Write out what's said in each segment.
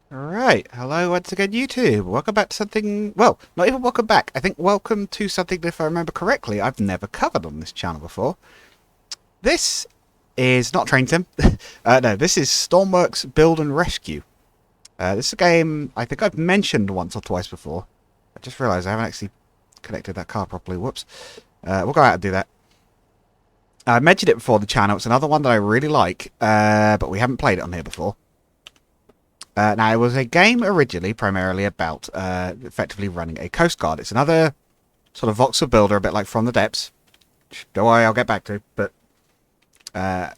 Alright, hello once again YouTube. Welcome back to something, well, not even welcome back. I think welcome to something that, if I remember correctly, I've never covered on this channel before. This is not Train Sim. No, this is Stormworks Build and Rescue. This is a game I think I've mentioned once or twice before. I just realised I haven't actually connected that car properly. Whoops. We'll go out and do that. I mentioned it before the channel. It's another one that I really like, but we haven't played it on here before. Now, it was a game originally primarily about effectively running a coast guard. It's another sort of voxel builder, a bit like From the Depths. Don't worry, I'll get back to. But I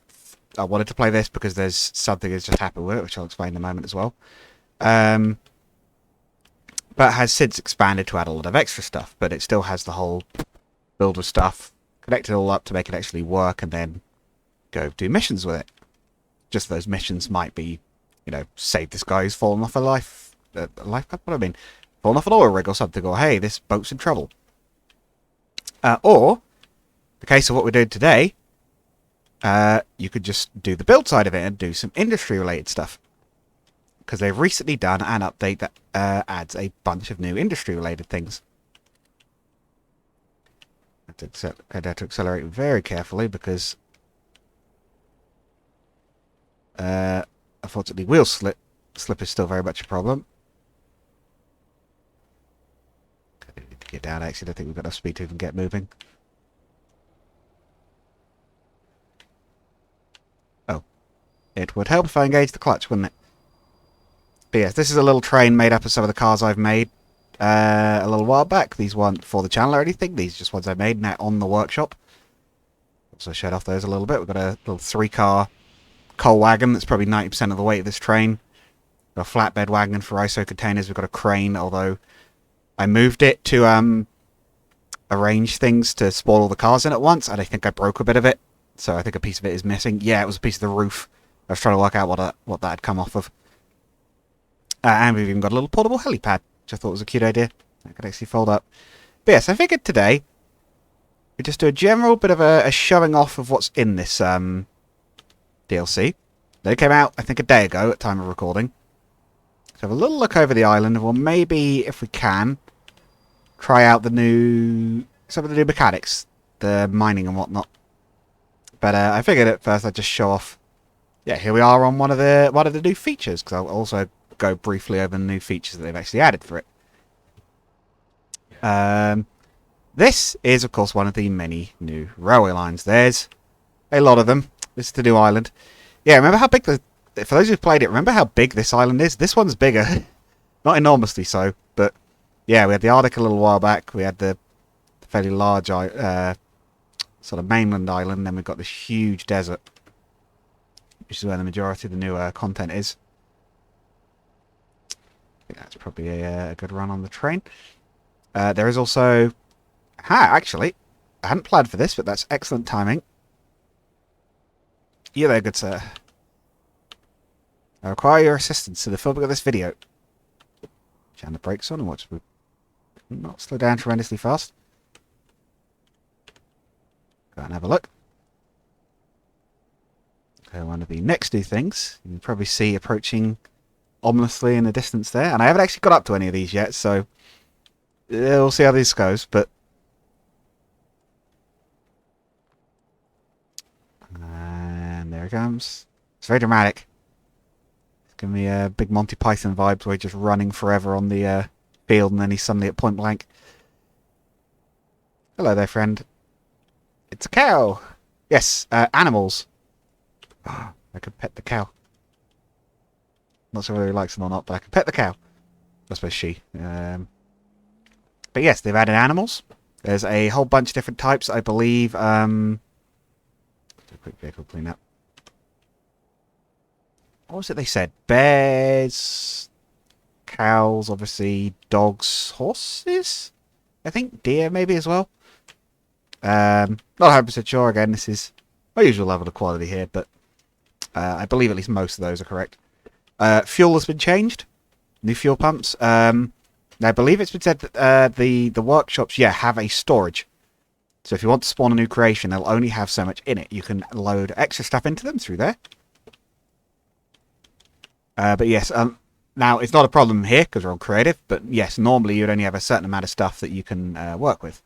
wanted to play this because there's something that's just happened with it, which I'll explain in a moment as well. But has since expanded to add a lot of extra stuff. But it still has the whole builder stuff, connect it all up to make it actually work, and then go do missions with it. Just those missions might be, you know, save this guy who's fallen off a life cup. What do I mean? Fallen off an oil rig or something, or hey, this boat's in trouble. Or, the case of what we're doing today, you could just do the build side of it and do some industry-related stuff. Because they've recently done an update that adds a bunch of new industry-related things. I had to accelerate very carefully because unfortunately, wheel slip is still very much a problem. I need to get down, actually. I think we've got enough speed to even get moving. Oh. It would help if I engaged the clutch, wouldn't it? But yes, this is a little train made up of some of the cars I've made a little while back. These weren't for the channel or anything. These are just ones I made now on the workshop. Also showed off those a little bit. We've got a little 3-car coal wagon that's probably 90% of the weight of this train. Got a flatbed wagon for ISO containers. We've got a crane, although I moved it to arrange things to spawn all the cars in at once, and I think I broke a bit of it. So I think a piece of it is missing. Yeah, it was a piece of the roof. I was trying to work out what that had come off of. And we've even got a little portable helipad, which I thought was a cute idea. I could actually fold up. But yes, I figured today we'd just do a general bit of a showing off of what's in this DLC. They came out, I think, a day ago at time of recording. So have a little look over the island, and we'll maybe, if we can, try out some of the new mechanics, the mining and whatnot. But I figured at first I'd just show off. Yeah, here we are on one of the new features, because I'll also go briefly over the new features that they've actually added for it. This is, of course, one of the many new railway lines. There's a lot of them. This is the new island. Yeah, remember how big for those who've played it, remember how big this island is? This one's bigger. Not enormously so, but yeah, we had the Arctic a little while back. We had the fairly large sort of mainland island, and then we've got this huge desert, which is where the majority of the new content is. I think that's probably a good run on the train. There is also... actually, I hadn't planned for this, but that's excellent timing. You there, good sir. I require your assistance in the filming of this video. Jam the brakes on and watch me not slow down tremendously fast. Go and have a look. Okay, one of the next new things you can probably see approaching ominously in the distance there. And I haven't actually got up to any of these yet, so we'll see how this goes, but and there it comes. It's very dramatic. It's giving me a big Monty Python vibes where he's just running forever on the field and then he's suddenly at point blank. Hello there, friend. It's a cow. Yes, animals. Oh, I could pet the cow. Not sure whether he likes them or not, but I can pet the cow. I suppose she. But yes, they've added animals. There's a whole bunch of different types, I believe. Do a quick vehicle cleanup. What was it they said? Bears, cows, obviously, dogs, horses? I think deer maybe as well. Not 100% sure. Again, this is my usual level of quality here, but I believe at least most of those are correct. Fuel has been changed. New fuel pumps. Now, I believe it's been said that the workshops, have a storage. So if you want to spawn a new creation, they'll only have so much in it. You can load extra stuff into them through there. But yes, Now, it's not a problem here because we're on creative, but yes, normally you'd only have a certain amount of stuff that you can work with.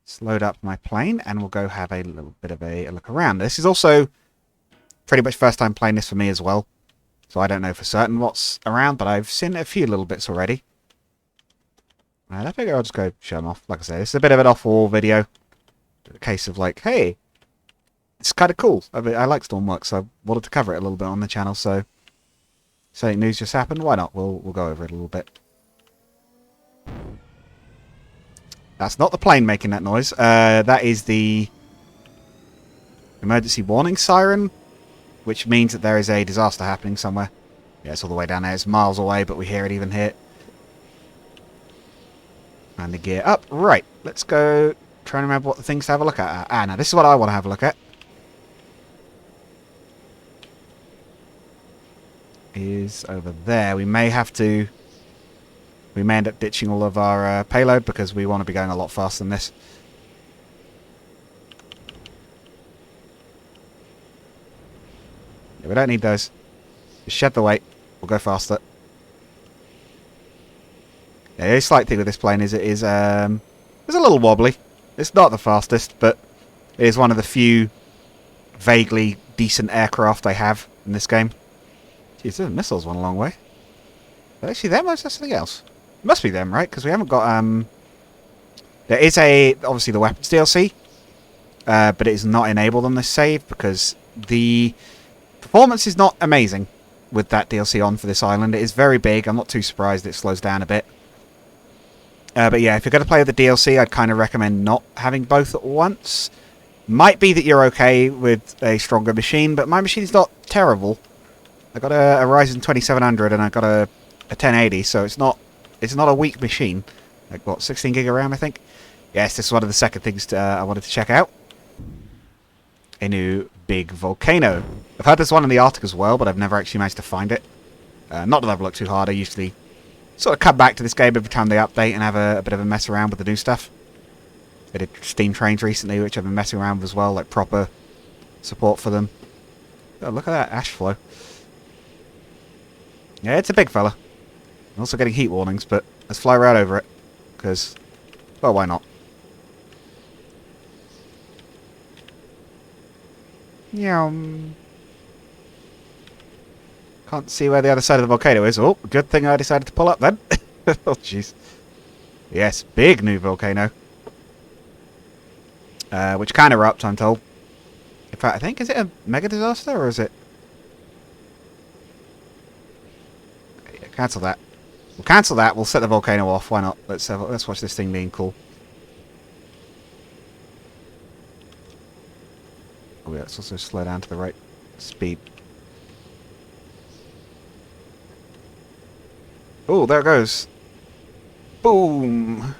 Let's load up my plane and we'll go have a little bit of a look around. This is also pretty much first time playing this for me as well. So I don't know for certain what's around, but I've seen a few little bits already. And I figure I'll just go show them off. Like I said, it's a bit of an off-wall video. A case of like, hey, it's kind of cool. I like Stormworks, so I wanted to cover it a little bit on the channel. So, something news just happened. Why not? We'll go over it a little bit. That's not the plane making that noise. That is the emergency warning siren, which means that there is a disaster happening somewhere. Yeah, it's all the way down there. It's miles away, but we hear it even here. And the gear up. Right, let's go try and remember what the things to have a look at. Now this is what I want to have a look at. Is over there. We may have to... We may end up ditching all of our payload because we want to be going a lot faster than this. Yeah, we don't need those. Just shed the weight. We'll go faster. Yeah, the only slight thing with this plane is it is it's a little wobbly. It's not the fastest, but it is one of the few vaguely decent aircraft I have in this game. Jeez, those missiles went a long way. Is that actually them or is that something else? It must be them, right? Because we haven't got... There is obviously the weapons DLC, but it is not enabled on this save because the performance is not amazing with that DLC on for this island. It is very big. I'm not too surprised it slows down a bit. But yeah, if you're going to play with the DLC, I'd kind of recommend not having both at once. Might be that you're okay with a stronger machine, but my machine's not terrible. I got a Ryzen 2700 and I got a 1080, so it's not a weak machine. Like what, 16 gig of RAM, I think. Yes, this is one of the second things I wanted to check out. A new big volcano. I've heard there's one in the Arctic as well, but I've never actually managed to find it. Not that I've looked too hard. I usually sort of come back to this game every time they update and have a bit of a mess around with the new stuff. They did Steam Trains recently, which I've been messing around with as well, like proper support for them. Oh, look at that ash flow. Yeah, it's a big fella. I'm also getting heat warnings, but let's fly right over it. Because, well, why not? Yeah. Can't see where the other side of the volcano is. Oh, good thing I decided to pull up then. Oh, jeez. Yes, big new volcano. Which can erupt, I'm told. In fact, I think, is it a mega disaster or is it... Yeah, cancel that. We'll cancel that. We'll set the volcano off. Why not? Let's watch this thing being cool. Oh yeah, let's also slow down to the right speed. Oh, there it goes. Boom!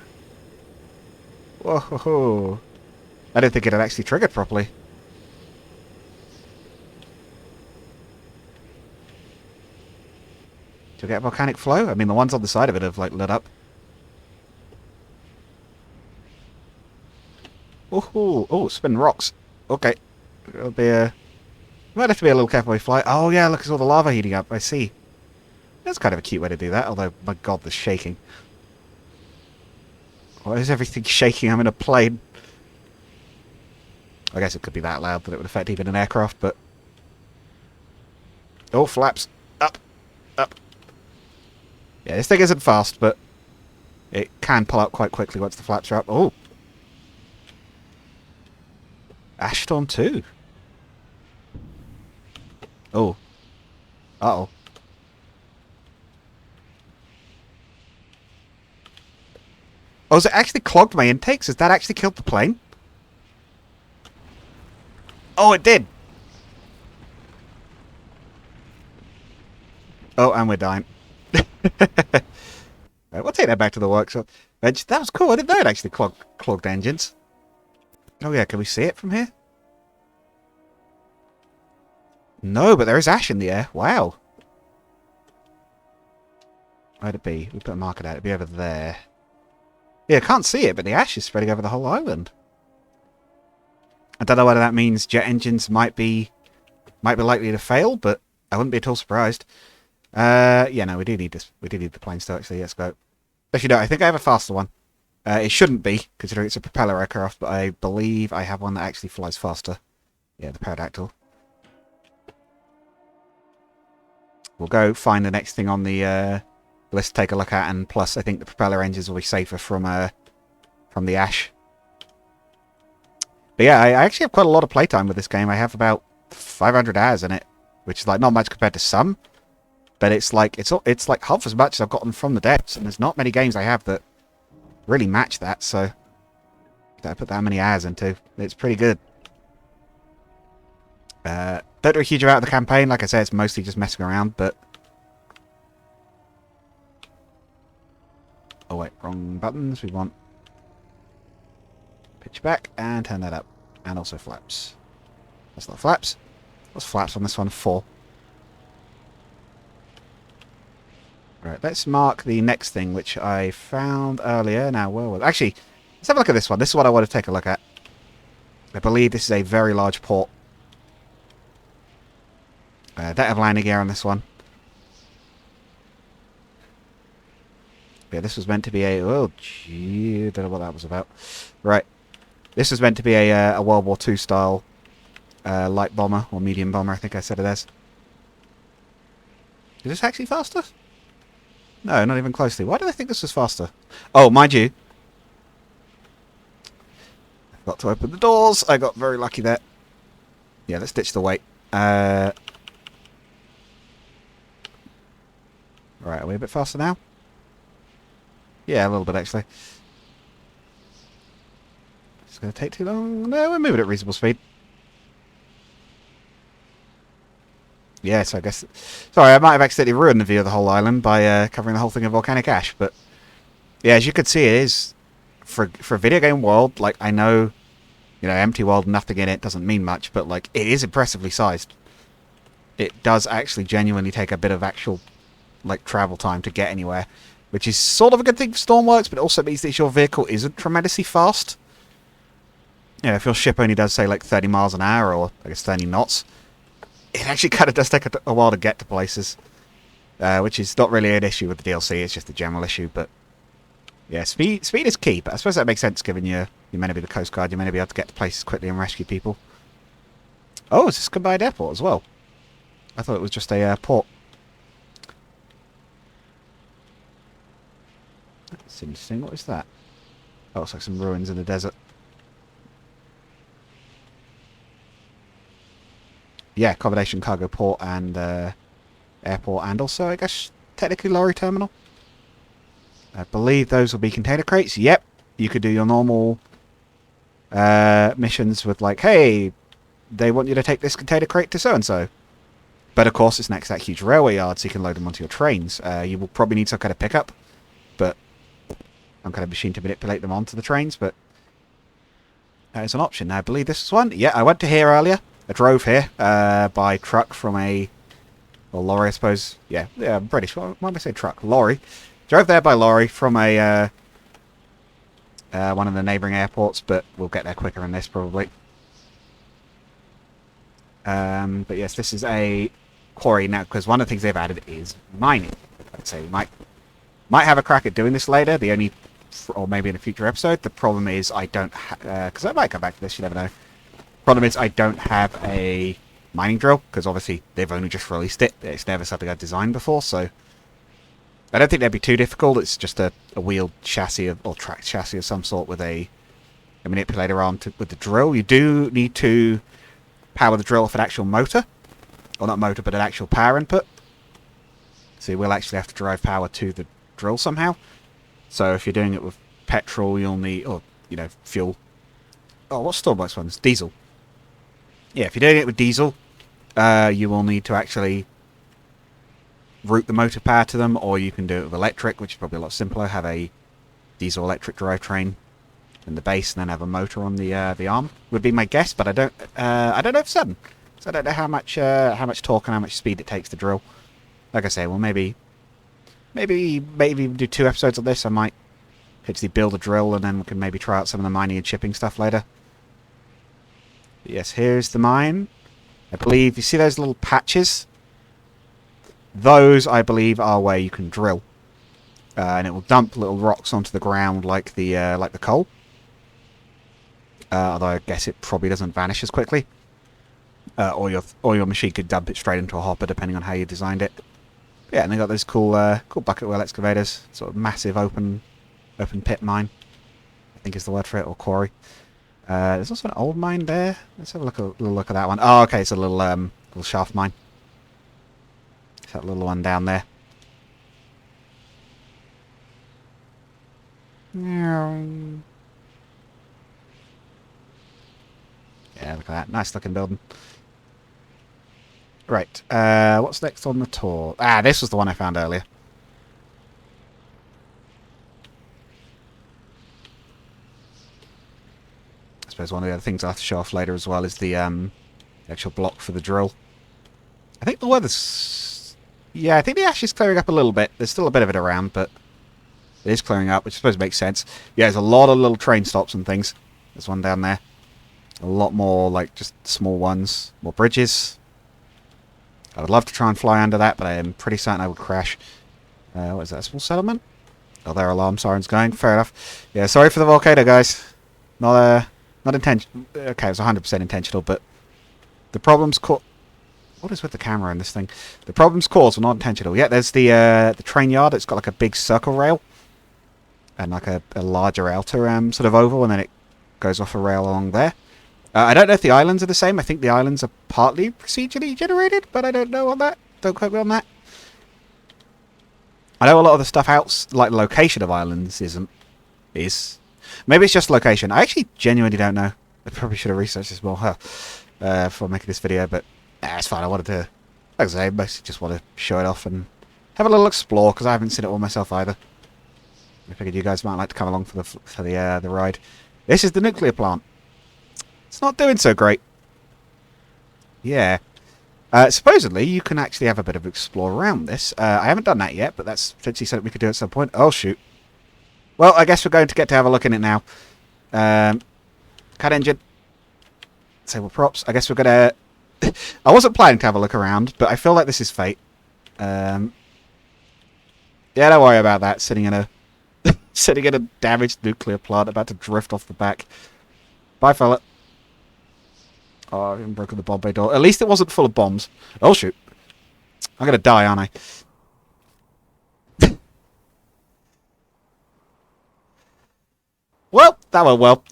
Whoa! I didn't think it had actually triggered properly. Do we get volcanic flow? I mean, the ones on the side of it have, like, lit up. Oh, spin rocks. Okay. It'll be a... Might have to be a little careful when we fly. Oh, yeah, look, it's all the lava heating up. I see. That's kind of a cute way to do that, although, my god, the shaking. Why is everything shaking? I'm in a plane. I guess it could be that loud that it would affect even an aircraft, but... Oh, flaps. Up. Up. Yeah, this thing isn't fast, but it can pull up quite quickly once the flaps are up. Oh! Ash Storm 2. Oh. Uh-oh. Oh, has it actually clogged my intakes? Has that actually killed the plane? Oh, it did! Oh, and we're dying. Right, we'll take that back to the workshop. That was cool. I didn't know it actually clogged engines. Oh yeah, can we see it from here? No, but there is ash in the air. Wow. Where'd it be? We put a marker out. It'd be over there. Yeah, I can't see it, but the ash is spreading over the whole island. I don't know whether that means jet engines might be likely to fail, but I wouldn't be at all surprised. Yeah, no, we do need this. We do need the plane still, actually. Let's go. Actually, no, I think I have a faster one. It shouldn't be, considering it's a propeller aircraft, but I believe I have one that actually flies faster. Yeah, the pterodactyl. We'll go find the next thing on the list to take a look at, and plus I think the propeller engines will be safer from the ash. But yeah, I actually have quite a lot of playtime with this game. I have about 500 hours in it, which is like not much compared to some, but it's like half as much as I've gotten from the depths, and there's not many games I have that really match that, so that I put that many hours into. It's pretty good. Don't do a huge amount of the campaign. Like I said, it's mostly just messing around, but... Oh wait, wrong buttons. We want... Pitch back and turn that up. And also flaps. That's not flaps. What's flaps on this one? 4. Right, let's mark the next thing, which I found earlier. Now, where was... Actually, let's have a look at this one. This is what I want to take a look at. I believe this is a very large port. Don't have landing gear on this one. Yeah, this was meant to be a... Oh, gee, don't know what that was about. Right. This was meant to be a World War II style light bomber, or medium bomber, I think I said it as. Is this actually faster? No, not even closely. Why did I think this was faster? Oh, mind you. I forgot to open the doors. I got very lucky there. Yeah, let's ditch the weight. Right, are we a bit faster now? Yeah, a little bit actually. It's going to take too long. No, we're moving at reasonable speed. Yeah, so I guess... Sorry, I might have accidentally ruined the view of the whole island by covering the whole thing in volcanic ash, but... Yeah, as you can see, it is... For a video game world, like, I know... You know, empty world, nothing in it, doesn't mean much, but, like, it is impressively sized. It does actually genuinely take a bit of actual... like travel time to get anywhere, which is sort of a good thing for Stormworks, but it also means that your vehicle isn't tremendously fast. Yeah, if your ship only does say like 30 miles an hour, or I guess 30 knots, it actually kind of does take a while to get to places, which is not really an issue with the DLC. It's just a general issue. But yeah, speed is key. But I suppose that makes sense given you're meant to be the Coast Guard. You're meant to be able to get to places quickly and rescue people. Oh, is this a combined airport as well? I thought it was just a port. That's interesting. What is that? Oh, looks like some ruins in the desert. Yeah, accommodation, cargo port, and airport, and also, I guess, technically lorry terminal. I believe those will be container crates. Yep, you could do your normal missions with like, hey, they want you to take this container crate to so-and-so. But of course, it's next to that huge railway yard, so you can load them onto your trains. You will probably need some kind of pickup, but some kind of machine to manipulate them onto the trains, but that is an option. Now, I believe this is one. Yeah, I went to here earlier. I drove here by truck from a... Or lorry, I suppose. Yeah, I'm British. Why am I saying truck? Lorry. Drove there by lorry from a one of the neighbouring airports, but we'll get there quicker than this, probably. But yes, this is a quarry now, because one of the things they've added is mining. I'd say we might have a crack at doing this later. The only... Or maybe in a future episode. The problem is I don't... Because I might come back to this, you never know. Problem is I don't have a mining drill, because obviously they've only just released it. It's never something I've designed before, so... I don't think that'd be too difficult. It's just a wheeled chassis or tracked chassis of some sort with a manipulator arm with the drill. You do need to power the drill off an actual motor. Or not motor, but an actual power input. So you will actually have to drive power to the drill somehow. So if you're doing it with petrol, you'll need... Or, you know, fuel. Oh, what's Stormworks ones? Diesel. Yeah, if you're doing it with diesel, you will need to actually route the motor power to them, or you can do it with electric, which is probably a lot simpler. Have a diesel-electric drivetrain in the base, and then have a motor on the arm. Would be my guess, but I don't know for certain. So I don't know how much torque and how much speed it takes to drill. Like I say, well, maybe do 2 episodes of this. I might actually build a drill, and then we can maybe try out some of the mining and shipping stuff later. But yes, here's the mine. I believe you see those little patches. Those, I believe, are where you can drill. And it will dump little rocks onto the ground like the coal. Although I guess it probably doesn't vanish as quickly. Or your machine could dump it straight into a hopper, depending on how you designed it. But yeah, and they got those cool bucket wheel excavators, sort of massive open pit mine, I think is the word for it, or quarry. There's also an old mine there. Let's have a little look at that one. Oh, okay, it's a little shaft mine. It's that little one down there. Yeah, look at that. Nice looking building. Right, what's next on the tour? Ah, this was the one I found earlier. I suppose one of the other things I have to show off later as well is the actual block for the drill. I think the weather's... Yeah, I think the ash is clearing up a little bit. There's still a bit of it around, but it is clearing up, which I suppose makes sense. Yeah, there's a lot of little train stops and things. There's one down there. A lot more, like, just small ones. More bridges. I would love to try and fly under that, but I am pretty certain I would crash. What is that, a small settlement? Oh, their alarm siren's going. Fair enough. Yeah, sorry for the volcano, guys. Not intentional. Okay, it was 100% intentional, but the problems caused... What is with the camera in this thing? The problems caused were not intentional. Yeah, there's the train yard. It's got like a big circle rail. And like a larger outer sort of oval, and then it goes off a rail along there. I don't know if the islands are the same. I think the islands are partly procedurally generated, but I don't know on that. Don't quote me on that. I know a lot of the stuff out, like the location of islands, isn't. Maybe it's just location. I actually genuinely don't know. I probably should have researched this more before making this video, but it's fine. I wanted to, like I say, mostly just want to show it off and have a little explore, because I haven't seen it all myself either. I figured you guys might like to come along for the ride. This is the nuclear plant. It's not doing so great. Yeah. Supposedly, you can actually have a bit of explore around this. I haven't done that yet, but that's potentially something we could do at some point. Oh, shoot. Well, I guess we're going to get to have a look in it now. Cut engine. Disable props. I guess we're going to... I wasn't planning to have a look around, but I feel like this is fate. Yeah, don't worry about that. Sitting in a damaged nuclear plant about to drift off the back. Bye, fella. Oh, I haven't broken the bomb bay door. At least it wasn't full of bombs. Oh, shoot. I'm going to die, aren't I? Well, that went well.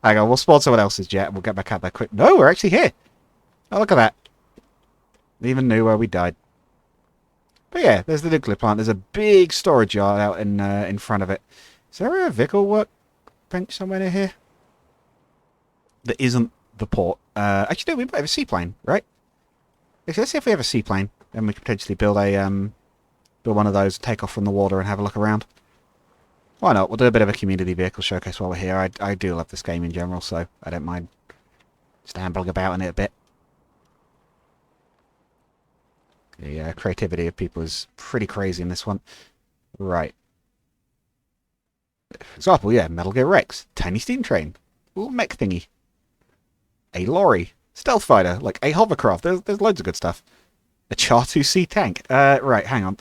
Hang on, we'll spawn someone else's jet and we'll get back out there quick. No, we're actually here. Oh, look at that. They even knew where we died. But yeah, there's the nuclear plant. There's a big storage yard out in front of it. Is there a vehicle workbench somewhere near here? That isn't the port. Actually, no, we might have a seaplane, right? Let's see if we have a seaplane. Then we could potentially build one of those, take off from the water and have a look around. Why not? We'll do a bit of a community vehicle showcase while we're here. I do love this game in general, so I don't mind just ambling about in it a bit. The creativity of people is pretty crazy in this one. Right. For example, yeah, Metal Gear Rex. Tiny steam train. Little mech thingy. A lorry. Stealth fighter. Like a hovercraft. There's loads of good stuff. A Char-2C tank. Right, hang on.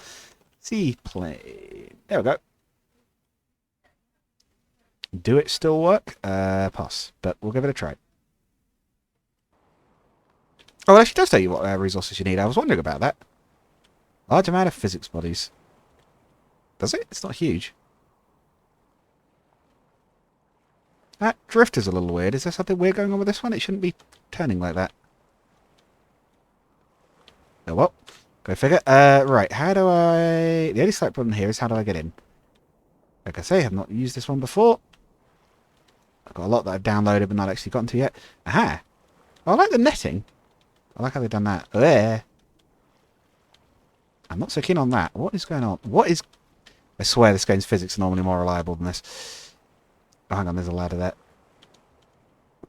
Seaplane. There we go. Do it still work? Pass. But we'll give it a try. Oh, it actually does tell you what resources you need. I was wondering about that. Large amount of physics bodies. Does it? It's not huge. That drift is a little weird. Is there something weird going on with this one? It shouldn't be turning like that. Oh well. Go figure. Right. How do I... The only slight problem here is how do I get in? Like I say, I've not used this one before. I've got a lot that I've downloaded but not actually gotten to yet. Aha! I like the netting. I like how they've done that. There. I'm not so keen on that. What is going on? What is... I swear this game's physics are normally more reliable than this. Oh, hang on, there's a ladder there.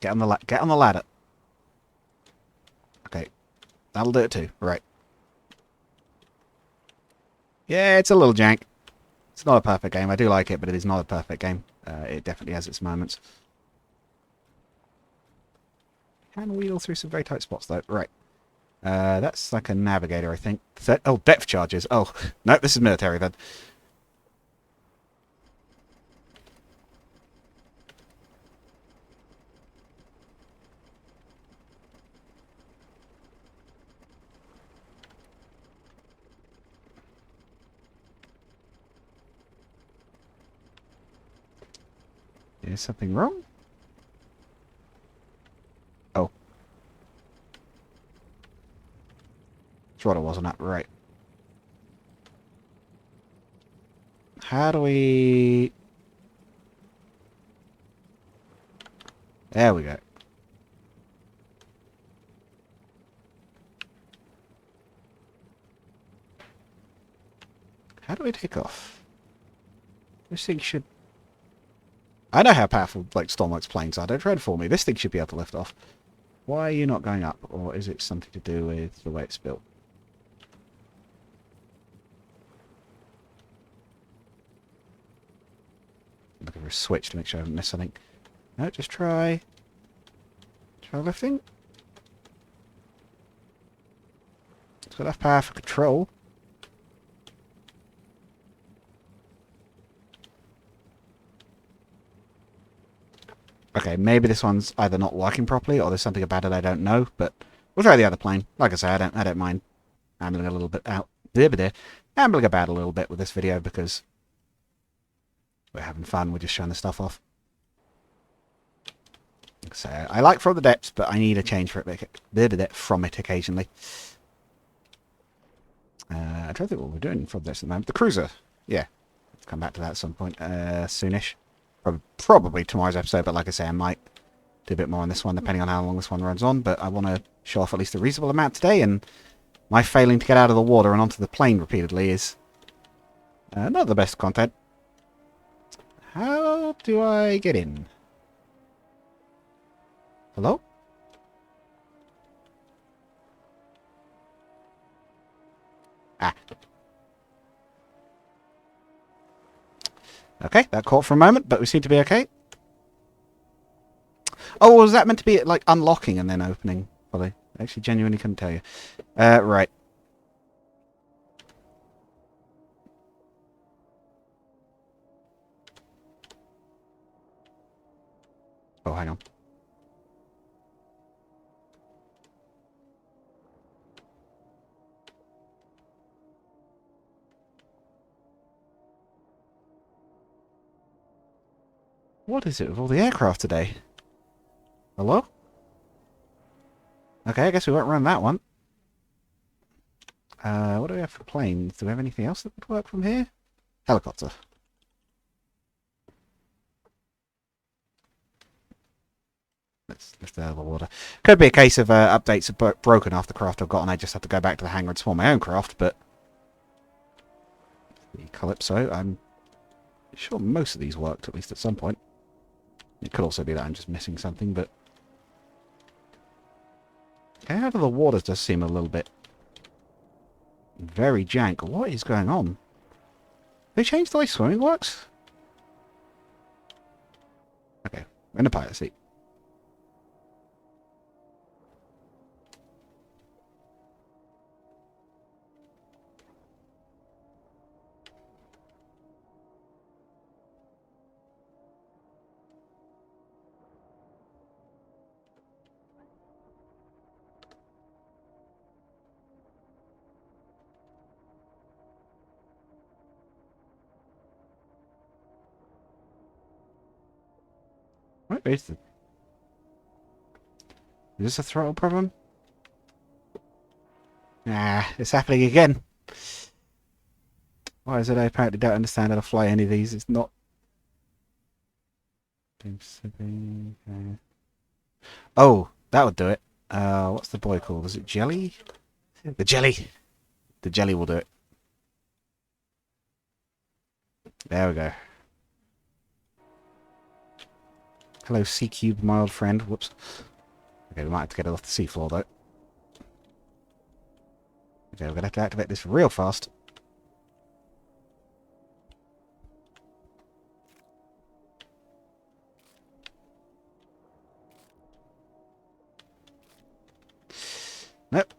Get on the ladder. Okay. That'll do it too. Right. Yeah, it's a little jank. It's not a perfect game. I do like it, but it is not a perfect game. It definitely has its moments. Can wheel through some very tight spots, though. Right. That's like a navigator, I think. Oh, depth charges. Oh, no, this is military then. Is something wrong? Oh. That's what it was on that. Right. How do we... There we go. How do we take off? This thing should... I know how powerful, like, Stormworks planes are. Don't try to fool me. This thing should be able to lift off. Why are you not going up? Or is it something to do with the way it's built? I'm looking for a switch to make sure I haven't missed something. No, just try... Try lifting. It's got enough power for control. Okay, maybe this one's either not working properly or there's something about it I don't know, but we'll try the other plane. Like I say, I don't mind ambling a little bit out. Ambling about a little bit with this video because we're having fun, we're just showing the stuff off. So I like From the Depths, but I need a change for it from it occasionally. I don't think what we're doing from this at the moment. The cruiser. Yeah. Let's come back to that at some point soonish. Probably tomorrow's episode, but like I say, I might do a bit more on this one, depending on how long this one runs on. But I want to show off at least a reasonable amount today, and my failing to get out of the water and onto the plane repeatedly is not the best content. How do I get in? Hello? Ah. Okay, that caught for a moment, but we seem to be okay. Oh, was that meant to be, like, unlocking and then opening? Probably. I actually genuinely couldn't tell you. Right. Oh, hang on. What is it with all the aircraft today? Hello? Okay, I guess we won't run that one. What do we have for planes? Do we have anything else that would work from here? Helicopter. Let's lift it out of the water. Could be a case of updates are broken off the craft I've got and I just have to go back to the hangar and spawn my own craft, but... The Calypso, I'm sure most of these worked, at least at some point. It could also be that I'm just missing something, but... Getting out of the water does seem a little bit... very jank. What is going on? They changed the way swimming works? Okay, we're in a pilot seat. What is the... Is this a throttle problem? Ah, it's happening again. Why is it I apparently don't understand how to fly any of these? It's not... Oh, that would do it. What's the boy called? Is it Jelly? The Jelly! The Jelly will do it. There we go. Hello, C-Cube, my old friend. Whoops. Okay, we might have to get it off the seafloor, though. Okay, we're going to have to activate this real fast. Nope.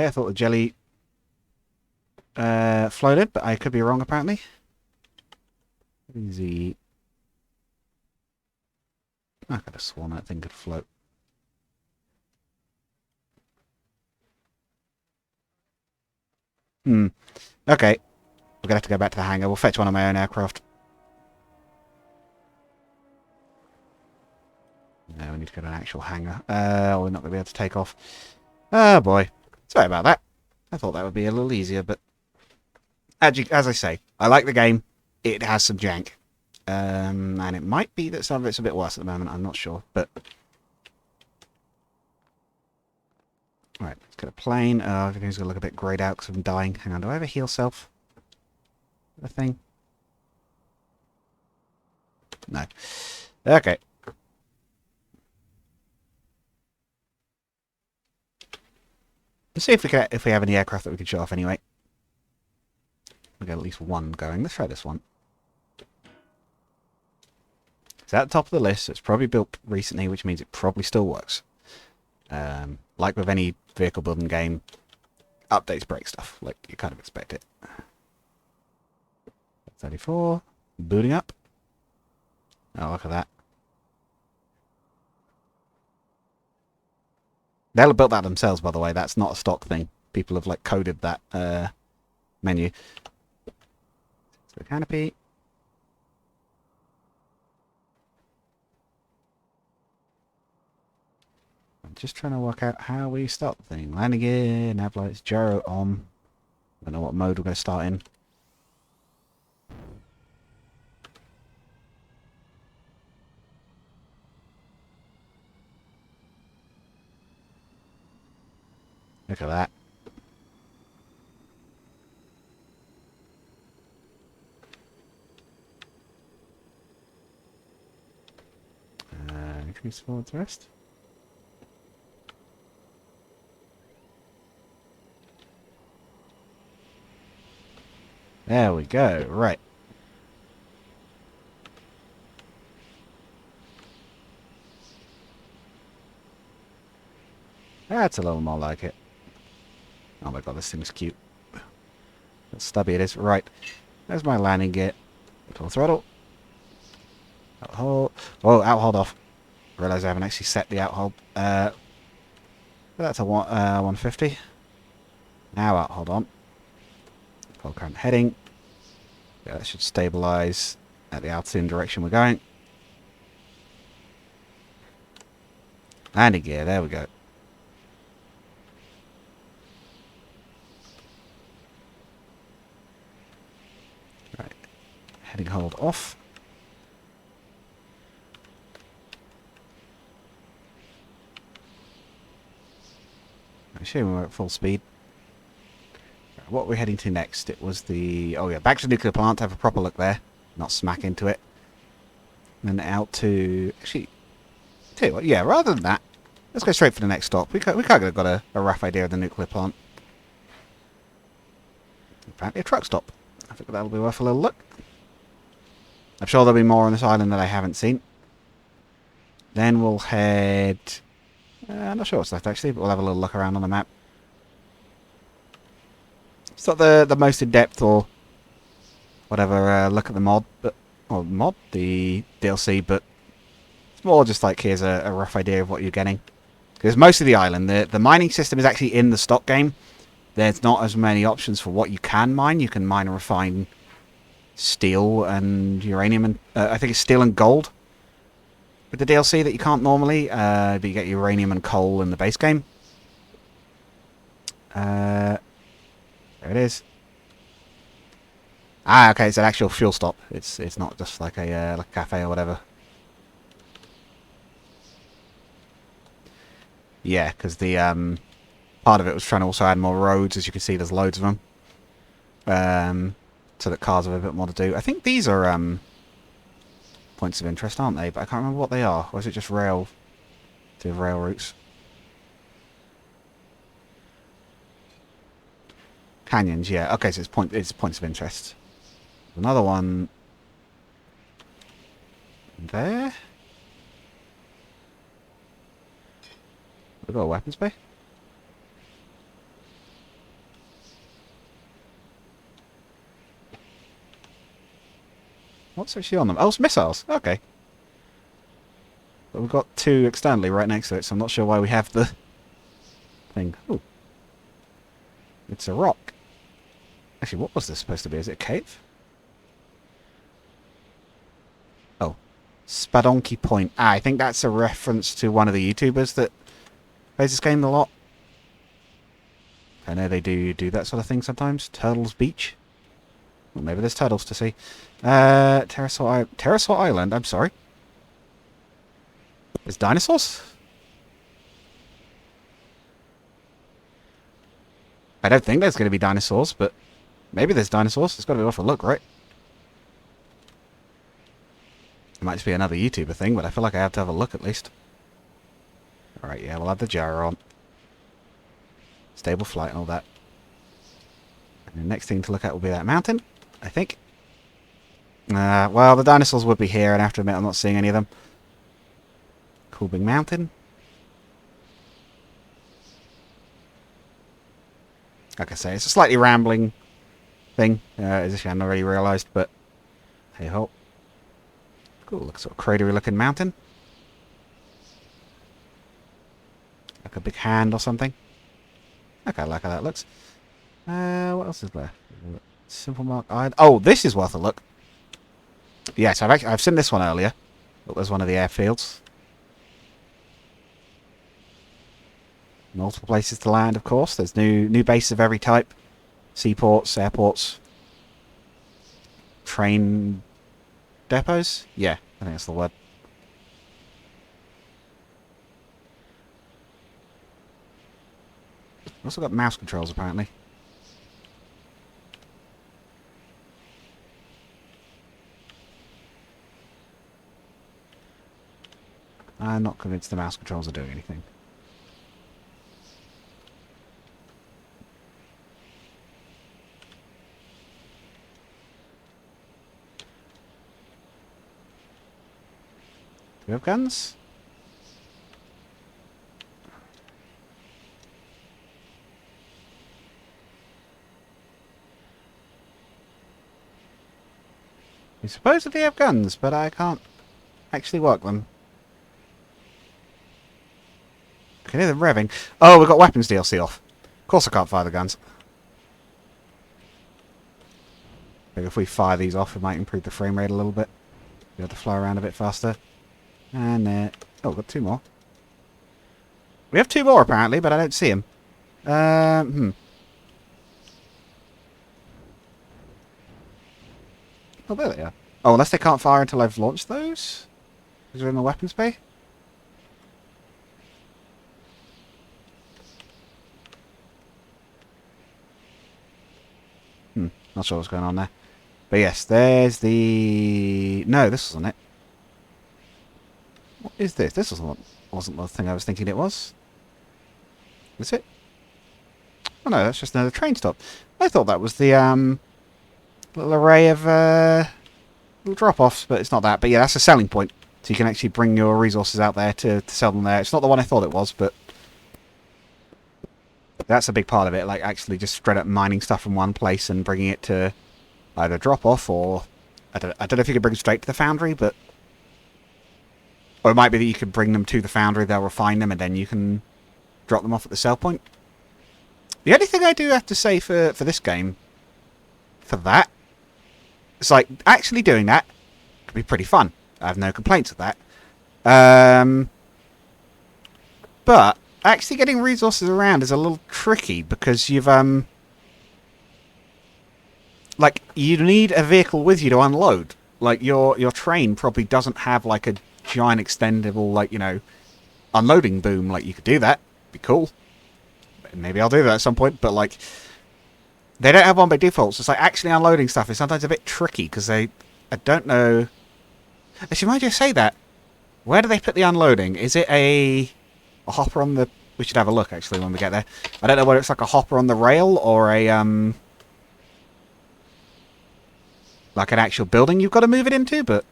Okay, I thought the jelly floated, but I could be wrong apparently. Easy. I could have sworn that thing could float. Okay. We're gonna have to go back to the hangar. We'll fetch one of my own aircraft. No, we need to go to an actual hangar. We're not gonna be able to take off. Oh boy. Sorry about that. I thought that would be a little easier, but as I say, I like the game. It has some jank. And it might be that some of it's a bit worse at the moment. I'm not sure, but right, let's get a plane. Everything's gonna look a bit grayed out because I'm dying. Hang on, do I have a heal self? A thing? No. Okay. Let's see if we have any aircraft that we can show off anyway. We got at least one going. Let's try this one. It's at the top of the list. It's probably built recently, which means it probably still works. Like with any vehicle building game, updates break stuff. Like, you kind of expect it. 34. Booting up. Oh, look at that. They'll have built that themselves, by the way. That's not a stock thing. People have, like, coded that menu. So, canopy. I'm just trying to work out how we start the thing. Landing gear, nav lights, gyro on. I don't know what mode we're going to start in. Look at that. Increase forward thrust. There we go. Right. That's a little more like it. Oh my god, this thing's cute. How stubby it is. Right. There's my landing gear. Full throttle. Out hold. Whoa, out hold off. Realise I haven't actually set the out hold. That's a 150. Now out hold on. Full current heading. Yeah, that should stabilise at the altitude and direction we're going. Landing gear, there we go. Right. Heading hold off. I'm assuming we're at full speed. What we're heading to next, it was the... Oh yeah, back to the nuclear plant, have a proper look there. Not smack into it. And then out to... Actually, tell you what, yeah, rather than that, let's go straight for the next stop. We kind of got a rough idea of the nuclear plant. Apparently a truck stop. I think that'll be worth a little look. I'm sure there'll be more on this island that I haven't seen. Then we'll head... I'm not sure what's left actually, but we'll have a little look around on the map. It's not the most in-depth or whatever look at the mod, but the DLC, but it's more just like here's a rough idea of what you're getting. Because most of the island, the mining system is actually in the stock game. There's not as many options for what you can mine. You can mine and refine steel and uranium, and I think it's steel and gold with the DLC that you can't normally, but you get uranium and coal in the base game. There it is. Ah, okay, it's an actual fuel stop. It's not just like a cafe or whatever. Yeah, because the part of it was trying to also add more roads. As you can see, there's loads of them, so that cars have a bit more to do. I think these are points of interest, aren't they? But I can't remember what they are. Or is it just rail routes? Canyons, yeah. Okay, so it's points of interest. Another one there. We've got a weapons bay. What's actually on them? Oh, it's missiles. Okay. But we've got two externally right next to it, so I'm not sure why we have the thing. Ooh. It's a rock. Actually, what was this supposed to be? Is it a cave? Oh. Spadonki Point. Ah, I think that's a reference to one of the YouTubers that plays this game a lot. I know they do that sort of thing sometimes. Turtles Beach. Well, maybe there's turtles to see. Pterosaur Island, I'm sorry. There's dinosaurs? I don't think there's going to be dinosaurs, but maybe there's dinosaurs. It's got to be worth a look, right? It might just be another YouTuber thing, but I feel like I have to have a look at least. Alright, yeah, we'll have the gyro on. Stable flight and all that. And the next thing to look at will be that mountain, I think. Well, the dinosaurs would be here, and I have to admit I'm not seeing any of them. Cool big mountain. Like I say, it's a slightly rambling thing, as if I hadn't already realised, but hey ho. Cool, look, sort of cratery looking mountain. Like a big hand or something. Okay, I like how that looks. What else is there? Simple Mark Island. Oh, this is worth a look. Yes, I've seen this one earlier. It was one of the airfields. Multiple places to land, of course. There's new bases of every type. Seaports, airports, train depots. Yeah, I think that's the word. Also got mouse controls, apparently. I'm not convinced the mouse controls are doing anything. Do we have guns? We supposedly have guns, but I can't actually work them. I can hear them revving. Oh, we've got weapons DLC off. Of course I can't fire the guns. Maybe if we fire these off, it might improve the frame rate a little bit. Be able to fly around a bit faster. And, oh, we've got two more. We have two more, apparently, but I don't see them. Oh, there they are. Oh, unless they can't fire until I've launched those? Because they're in the weapons bay? Not sure what's going on there. But yes, there's the... No, this wasn't it. What is this? This wasn't the thing I was thinking it was. Is it? Oh no, that's just another train stop. I thought that was the little array of little drop-offs, but it's not that. But yeah, that's a selling point. So you can actually bring your resources out there to sell them there. It's not the one I thought it was, but that's a big part of it. Like actually just straight up mining stuff from one place and bringing it to either drop-off or... I don't know if you could bring them straight to the foundry, but... Or it might be that you could bring them to the foundry, they'll refine them, and then you can drop them off at the sell point. The only thing I do have to say for this game, for that, it's like, actually doing that could be pretty fun. I have no complaints with that. But actually getting resources around is a little tricky, because you've, like, you need a vehicle with you to unload. Like, your train probably doesn't have, like, a giant extendable, like, you know, unloading boom. Like, you could do that. Be cool. Maybe I'll do that at some point, but, like, they don't have one by default, so it's like actually unloading stuff is sometimes a bit tricky, because I don't know... Actually, might I just say that? Where do they put the unloading? Is it a hopper on the... We should have a look, actually, when we get there. I don't know whether it's like a hopper on the rail, or a, like an actual building you've got to move it into, but...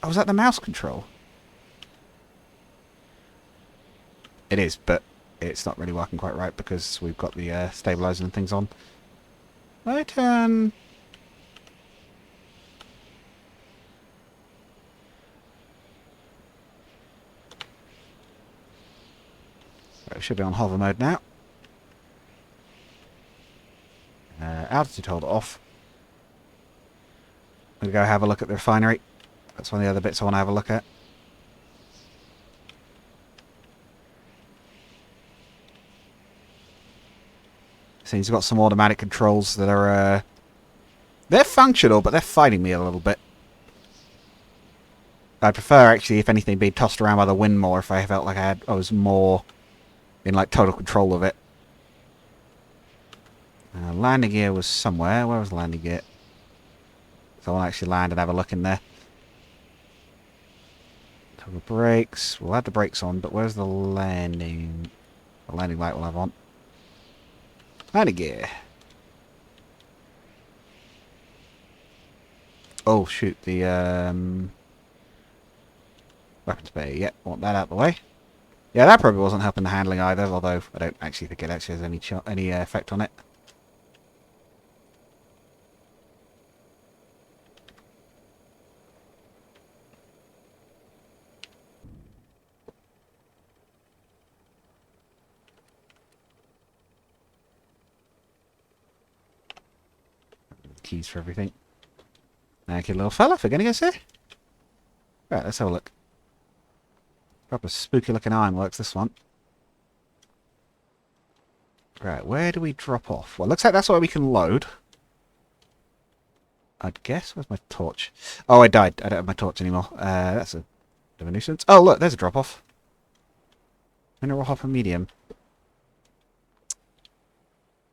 Oh, is that the mouse control? It is, but it's not really working quite right because we've got the stabilizer and things on. I turn... we should be on hover mode now. Altitude hold off. We'll go have a look at the refinery. That's one of the other bits I want to have a look at. So he's got some automatic controls that are... they're functional, but they're fighting me a little bit. I'd prefer, actually, if anything, being tossed around by the wind more if I felt like I was more in, like, total control of it. Landing gear was somewhere. Where was landing gear? So I want to actually land and have a look in there. Toggle brakes. We'll have the brakes on, but where's the landing? The landing light we'll have on. Landing gear. Oh, shoot. The, weapons bay. Yep, want that out of the way. Yeah, that probably wasn't helping the handling either, although I don't actually think it actually has any effect on it. Keys for everything. Thank you, little fella, for getting us here. Right, let's have a look. Proper spooky looking ironworks, this one. Right, where do we drop off? Well, looks like that's where we can load. I'd guess. Where's my torch? Oh, I died. I don't have my torch anymore. That's a bit of a nuisance. Oh, look, there's a drop off. Mineral hopper medium.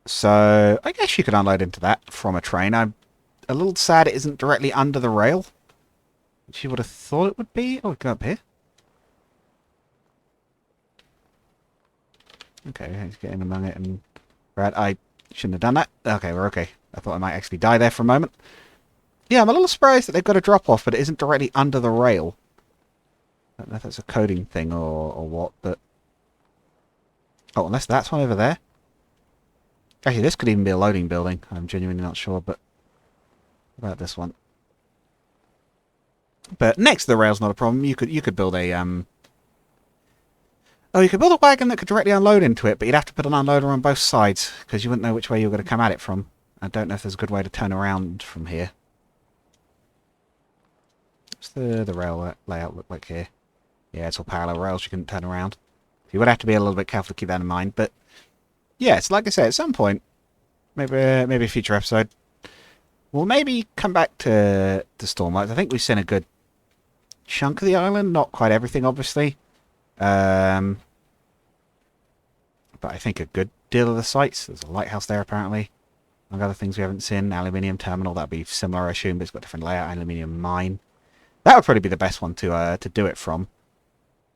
So, I guess you could unload into that from a train. I'm a little sad it isn't directly under the rail, which you would have thought it would be. Oh, go up here. Okay, let's get in among it and... Right, I shouldn't have done that. Okay, we're okay. I thought I might actually die there for a moment. Yeah, I'm a little surprised that they've got a drop-off, but it isn't directly under the rail. I don't know if that's a coding thing or what, but... Oh, unless that's one over there. Actually, this could even be a loading building. I'm genuinely not sure, but... What about this one? But next to the rail's not a problem. You could build a, Oh, you could build a wagon that could directly unload into it, but you'd have to put an unloader on both sides, because you wouldn't know which way you were going to come at it from. I don't know if there's a good way to turn around from here. What's the rail layout look like here? Yeah, it's all parallel rails, you couldn't turn around. You would have to be a little bit careful to keep that in mind, but... Yeah, it's like I say, at some point, maybe a future episode, we'll maybe come back to Stormworks. I think we've seen a good chunk of the island, not quite everything, obviously. But I think a good deal of the sites. There's a lighthouse there, apparently. Among other things we haven't seen. Aluminium terminal, that'd be similar, I assume, but it's got a different layout. Aluminium mine. That would probably be the best one to do it from.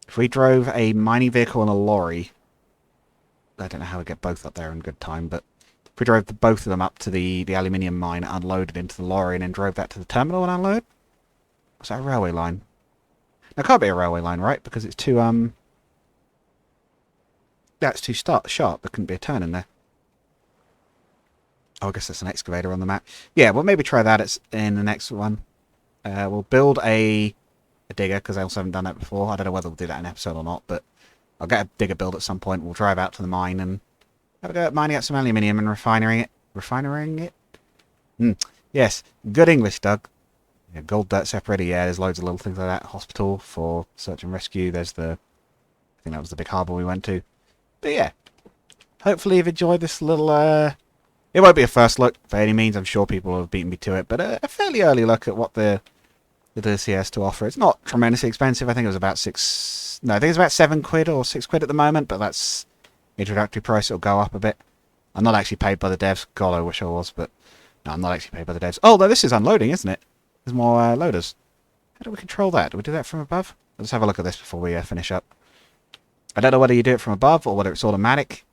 If we drove a mining vehicle and a lorry... I don't know how we get both up there in good time, but if we drove both of them up to the aluminium mine, unloaded into the lorry, and then drove that to the terminal and unload? Was that a railway line? Now, it can't be a railway line, right? Because it's too, that's too sharp. There couldn't be a turn in there. Oh, I guess that's an excavator on the map. Yeah, we'll maybe try that in the next one. We'll build a digger, because I also haven't done that before. I don't know whether we'll do that in an episode or not, but I'll get a digger build at some point. We'll drive out to the mine and have a go at mining out some aluminium and refining it. Refining it? Yes, good English, Doug. Yeah, gold dirt separator, yeah, there's loads of little things like that. Hospital for search and rescue. There's I think that was the big harbour we went to. But yeah, hopefully you've enjoyed this little, it won't be a first look by any means. I'm sure people have beaten me to it, but a fairly early look at what the DLC has to offer. It's not tremendously expensive. I think it was about I think it's about £7 or £6 at the moment, but that's introductory price. It'll go up a bit. I'm not actually paid by the devs. God, I wish I was, but no, I'm not actually paid by the devs. Oh, no, this is unloading, isn't it? There's more loaders. How do we control that? Do we do that from above? Let's have a look at this before we finish up. I don't know whether you do it from above or whether it's automatic.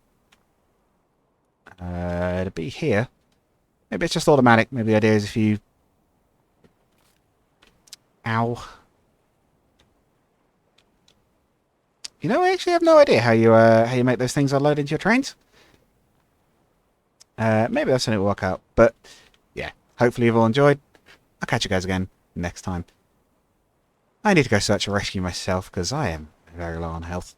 It'll be here. Maybe it's just automatic. Maybe the idea is if you... Ow. You know, I actually have no idea how you make those things unload into your trains. Maybe that's something to work out. But, yeah. Hopefully you've all enjoyed. I'll catch you guys again next time. I need to go search and rescue myself because I am very low on health.